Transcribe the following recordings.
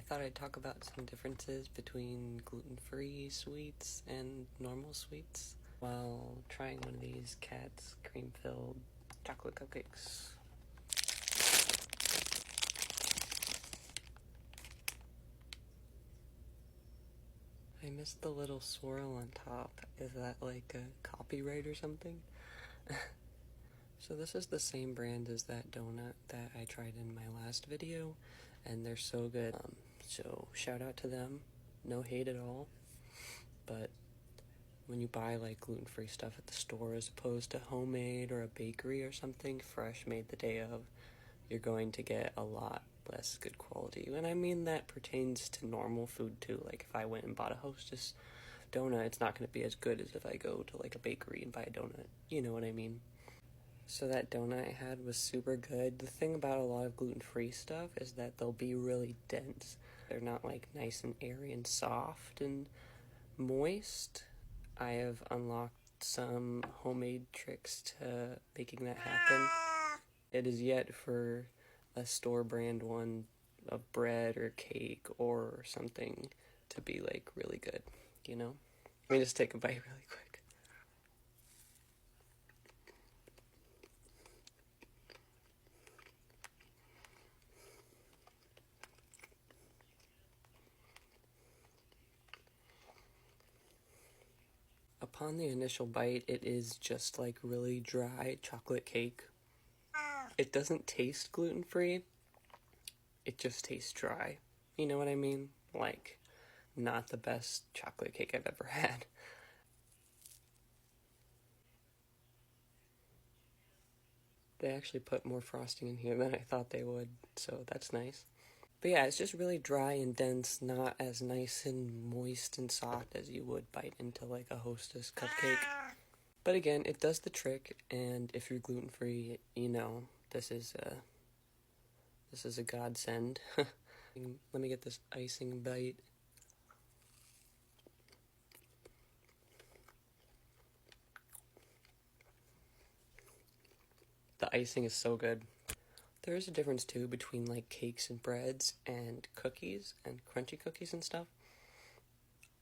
thought I'd talk about some differences between gluten-free sweets and normal sweets while trying one of these Cat's cream-filled chocolate cupcakes. I missed the little swirl on top. Is that like a copyright or something? So this is the same brand as that donut that I tried in my last video, and they're so good. So shout out to them. No hate at all. But when you buy like gluten-free stuff at the store as opposed to homemade or a bakery or something fresh made the day of, you're going to get a lot less good quality. And I mean that pertains to normal food too. Like if I went and bought a Hostess donut, it's not going to be as good as if I go to like a bakery and buy a donut. You know what I mean? So that donut I had was super good. The thing about a lot of gluten-free stuff is that they'll be really dense. They're not like nice and airy and soft and moist. I have unlocked some homemade tricks to making that happen. It is yet for a store brand one of bread or cake or something to be like really good, you know? Let me just take a bite really quick. Upon the initial bite, it is just like really dry chocolate cake. It doesn't taste gluten-free, it just tastes dry. You know what I mean? Like, not the best chocolate cake I've ever had. They actually put more frosting in here than I thought they would, so that's nice. But yeah, it's just really dry and dense, not as nice and moist and soft as you would bite into like a Hostess cupcake. But again, it does the trick, and if you're gluten-free, you know, this is a godsend. Let me get this icing bite. The icing is so good. There is a difference too between like cakes and breads and cookies and crunchy cookies and stuff.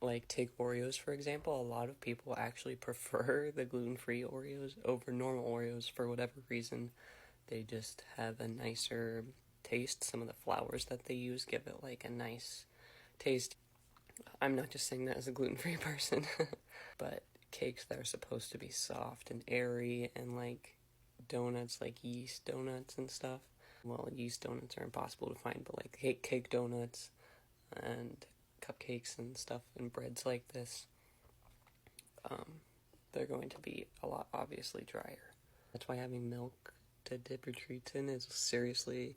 Like take Oreos for example, a lot of people actually prefer the gluten-free Oreos over normal Oreos for whatever reason. They just have a nicer taste. Some of the flours that they use give it like a nice taste. I'm not just saying that as a gluten-free person, but cakes that are supposed to be soft and airy and like donuts, like yeast donuts and stuff. Well, yeast donuts are impossible to find, but like cake donuts and cupcakes and stuff and breads like this, they're going to be a lot obviously drier. That's why having milk to dip your treats in is seriously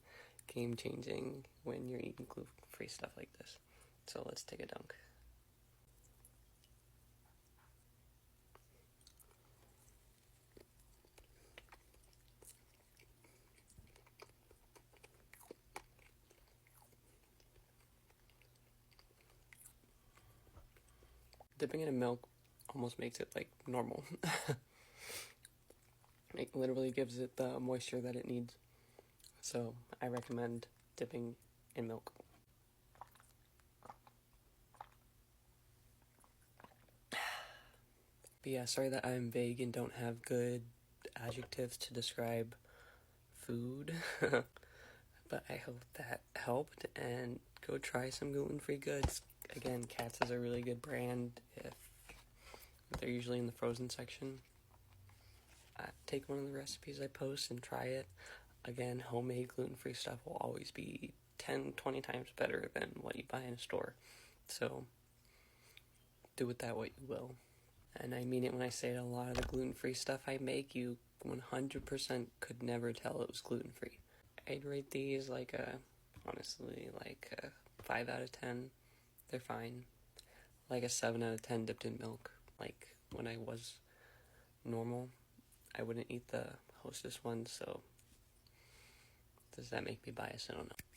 game-changing when you're eating gluten-free stuff like this. So let's take a dunk. Dipping it in milk almost makes it like normal. It literally gives it the moisture that it needs. So I recommend dipping in milk. But yeah, sorry that I'm vague and don't have good adjectives to describe food. But I hope that helped, and go try some gluten-free goods. Again, Cat's is a really good brand. If they're usually in the frozen section. Take one of the recipes I post and try it. Again, homemade gluten-free stuff will always be 10, 20 times better than what you buy in a store. So, do with that what you will. And I mean it when I say it, a lot of the gluten-free stuff I make, you 100% could never tell it was gluten-free. I'd rate these like honestly, like a 5 out of 10. They're fine. Like a 7 out of 10 dipped in milk. Like when I was normal, I wouldn't eat the Hostess ones, so does that make me biased? I don't know.